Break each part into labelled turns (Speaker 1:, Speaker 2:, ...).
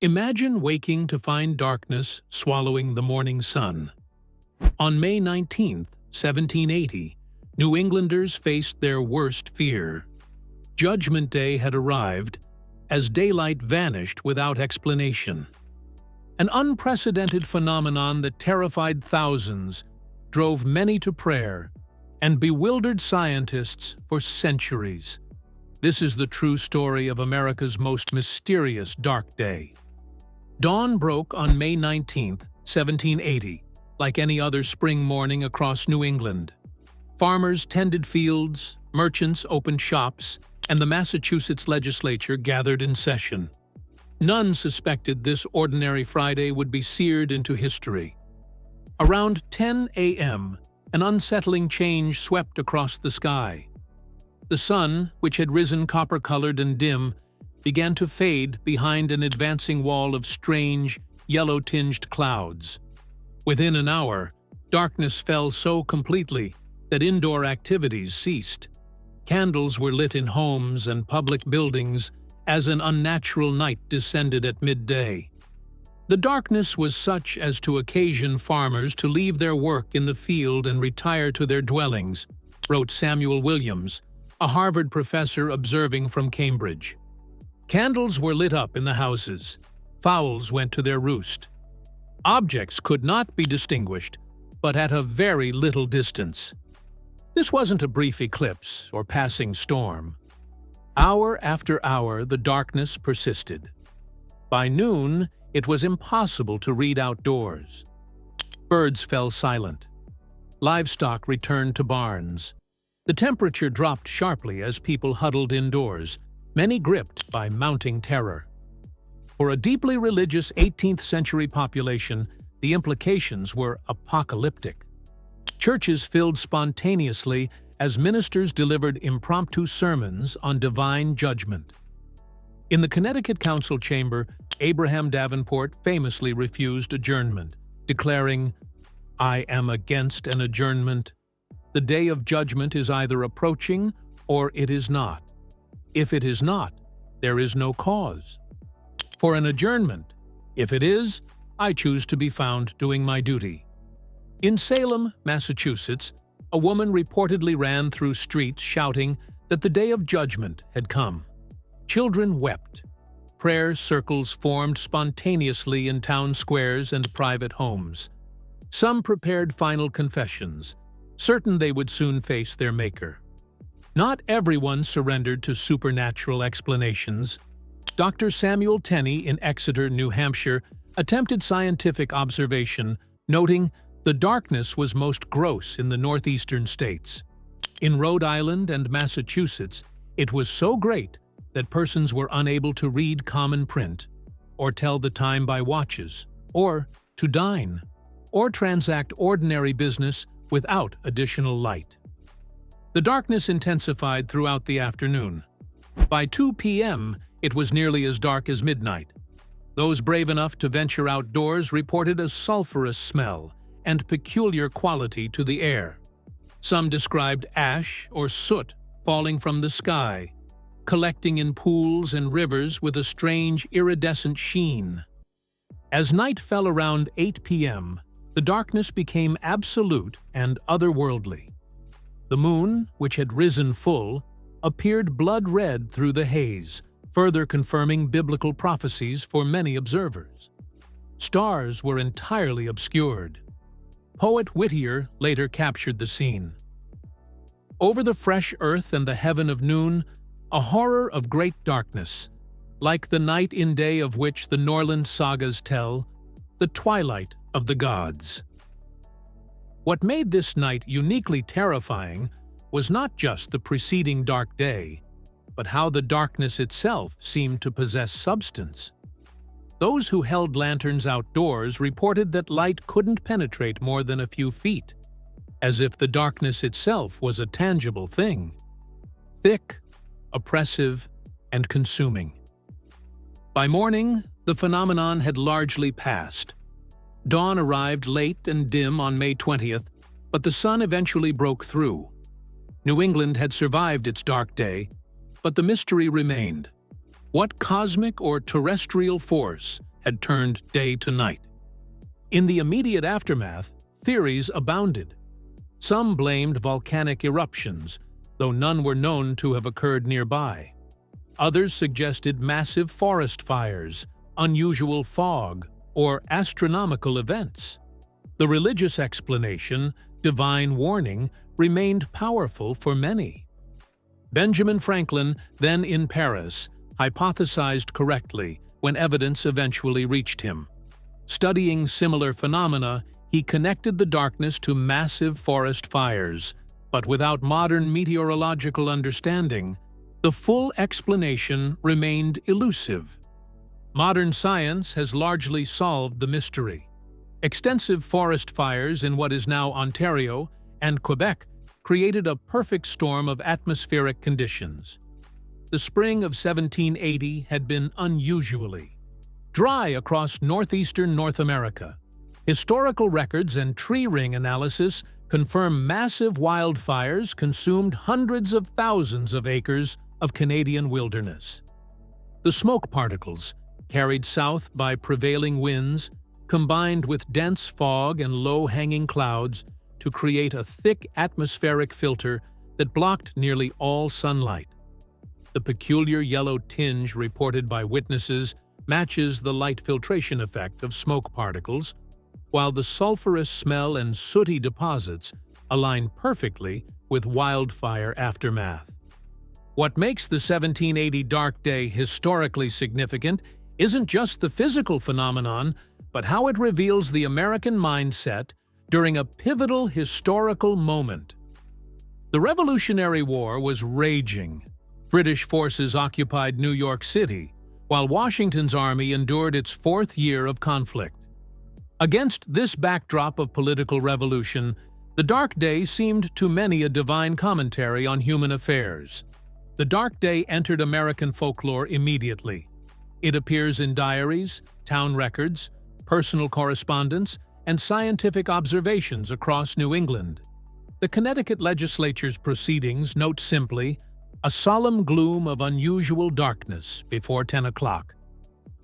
Speaker 1: Imagine waking to find darkness swallowing the morning sun. On May 19, 1780, New Englanders faced their worst fear. Judgment Day had arrived as daylight vanished without explanation. An unprecedented phenomenon that terrified thousands, drove many to prayer, and bewildered scientists for centuries. This is the true story of America's most mysterious dark day. Dawn broke on May 19, 1780, like any other spring morning across New England. Farmers tended fields, merchants opened shops, and the Massachusetts legislature gathered in session. None suspected this ordinary Friday would be seared into history. Around 10 a.m., an unsettling change swept across the sky. The sun, which had risen copper-colored and dim, began to fade behind an advancing wall of strange, yellow-tinged clouds. Within an hour, darkness fell so completely that indoor activities ceased. Candles were lit in homes and public buildings as an unnatural night descended at midday. The darkness was such as to occasion farmers to leave their work in the field and retire to their dwellings, wrote Samuel Williams, a Harvard professor observing from Cambridge. Candles were lit up in the houses. Fowls went to their roost. Objects could not be distinguished, but at a very little distance. This wasn't a brief eclipse or passing storm. Hour after hour, the darkness persisted. By noon, it was impossible to read outdoors. Birds fell silent. Livestock returned to barns. The temperature dropped sharply as people huddled indoors, many gripped by mounting terror. For a deeply religious 18th-century population, the implications were apocalyptic. Churches filled spontaneously as ministers delivered impromptu sermons on divine judgment. In the Connecticut Council chamber, Abraham Davenport famously refused adjournment, declaring, "I am against an adjournment. The day of judgment is either approaching or it is not. If it is not, there is no cause for an adjournment. If it is, I choose to be found doing my duty." In Salem, Massachusetts, a woman reportedly ran through streets shouting that the day of judgment had come. Children wept. Prayer circles formed spontaneously in town squares and private homes. Some prepared final confessions, certain they would soon face their Maker. Not everyone surrendered to supernatural explanations. Dr. Samuel Tenney in Exeter, New Hampshire, attempted scientific observation, noting the darkness was most gross in the northeastern states. In Rhode Island and Massachusetts, it was so great that persons were unable to read common print, or tell the time by watches, or to dine, or transact ordinary business without additional light. The darkness intensified throughout the afternoon. By 2 p.m., it was nearly as dark as midnight. Those brave enough to venture outdoors reported a sulfurous smell and peculiar quality to the air. Some described ash or soot falling from the sky, collecting in pools and rivers with a strange iridescent sheen. As night fell around 8 p.m., the darkness became absolute and otherworldly. The moon, which had risen full, appeared blood-red through the haze, further confirming biblical prophecies for many observers. Stars were entirely obscured. Poet Whittier later captured the scene. Over the fresh earth and the heaven of noon, a horror of great darkness, like the night in day of which the Norland sagas tell, the twilight of the gods. What made this night uniquely terrifying was not just the preceding dark day, but how the darkness itself seemed to possess substance. Those who held lanterns outdoors reported that light couldn't penetrate more than a few feet, as if the darkness itself was a tangible thing. Thick, oppressive, and consuming. By morning, the phenomenon had largely passed. Dawn arrived late and dim on May 20th, but the sun eventually broke through. New England had survived its dark day, but the mystery remained. What cosmic or terrestrial force had turned day to night? In the immediate aftermath, theories abounded. Some blamed volcanic eruptions, though none were known to have occurred nearby. Others suggested massive forest fires, unusual fog, or astronomical events. The religious explanation, divine warning, remained powerful for many. Benjamin Franklin, then in Paris, hypothesized correctly when evidence eventually reached him. Studying similar phenomena, he connected the darkness to massive forest fires, but without modern meteorological understanding, the full explanation remained elusive. Modern science has largely solved the mystery. Extensive forest fires in what is now Ontario and Quebec created a perfect storm of atmospheric conditions. The spring of 1780 had been unusually dry across northeastern North America. Historical records and tree ring analysis confirm massive wildfires consumed hundreds of thousands of acres of Canadian wilderness. The smoke particles, carried south by prevailing winds, combined with dense fog and low-hanging clouds to create a thick atmospheric filter that blocked nearly all sunlight. The peculiar yellow tinge reported by witnesses matches the light filtration effect of smoke particles, while the sulfurous smell and sooty deposits align perfectly with wildfire aftermath. What makes the 1780 dark day historically significant isn't just the physical phenomenon, but how it reveals the American mindset during a pivotal historical moment. The Revolutionary War was raging. British forces occupied New York City, while Washington's army endured its fourth year of conflict. Against this backdrop of political revolution, the dark day seemed to many a divine commentary on human affairs. The dark day entered American folklore immediately. It appears in diaries, town records, personal correspondence, and scientific observations across New England. The Connecticut legislature's proceedings note simply, "A solemn gloom of unusual darkness before 10 o'clock.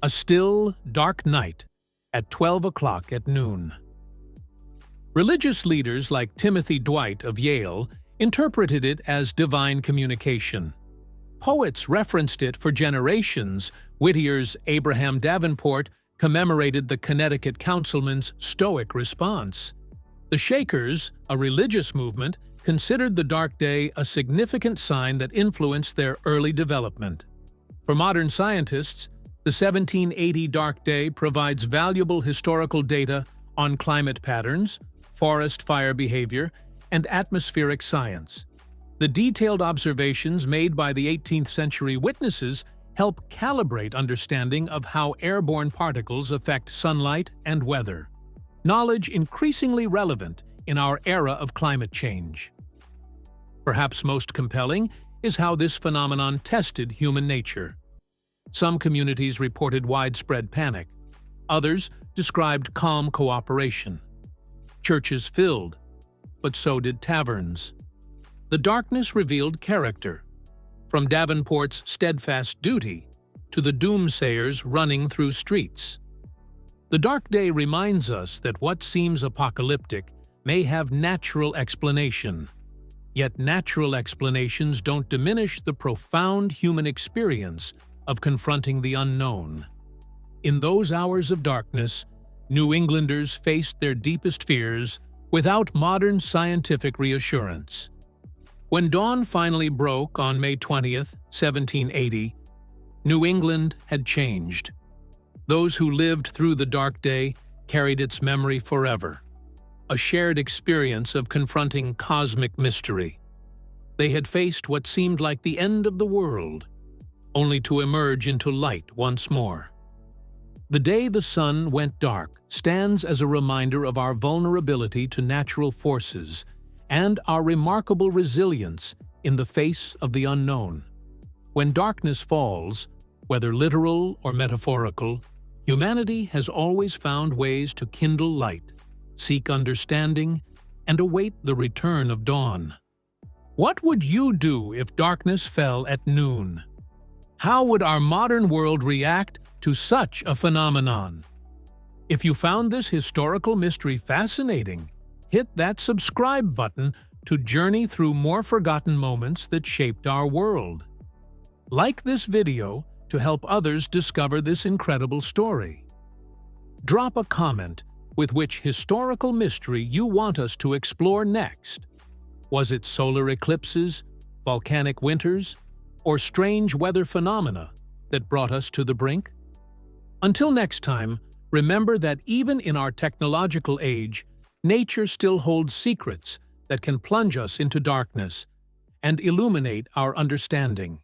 Speaker 1: A still, dark night at 12 o'clock at noon." Religious leaders like Timothy Dwight of Yale interpreted it as divine communication. Poets referenced it for generations. Whittier's Abraham Davenport commemorated the Connecticut councilman's stoic response. The Shakers, a religious movement, considered the dark day a significant sign that influenced their early development. For modern scientists, the 1780 dark day provides valuable historical data on climate patterns, forest fire behavior, and atmospheric science. The detailed observations made by the 18th century witnesses help calibrate understanding of how airborne particles affect sunlight and weather. Knowledge increasingly relevant in our era of climate change. Perhaps most compelling is how this phenomenon tested human nature. Some communities reported widespread panic. Others described calm cooperation. Churches filled, but so did taverns. The darkness revealed character, from Davenport's steadfast duty to the doomsayers running through streets. The dark day reminds us that what seems apocalyptic may have natural explanation. Yet natural explanations don't diminish the profound human experience of confronting the unknown. In those hours of darkness, New Englanders faced their deepest fears without modern scientific reassurance. When dawn finally broke on May 20th, 1780, New England had changed. Those who lived through the dark day carried its memory forever, a shared experience of confronting cosmic mystery. They had faced what seemed like the end of the world, only to emerge into light once more. The day the sun went dark stands as a reminder of our vulnerability to natural forces and our remarkable resilience in the face of the unknown. When darkness falls, whether literal or metaphorical, humanity has always found ways to kindle light, seek understanding, and await the return of dawn. What would you do if darkness fell at noon? How would our modern world react to such a phenomenon? If you found this historical mystery fascinating, hit that subscribe button to journey through more forgotten moments that shaped our world. Like this video to help others discover this incredible story. Drop a comment with which historical mystery you want us to explore next. Was it solar eclipses, volcanic winters, or strange weather phenomena that brought us to the brink? Until next time, remember that even in our technological age, nature still holds secrets that can plunge us into darkness and illuminate our understanding.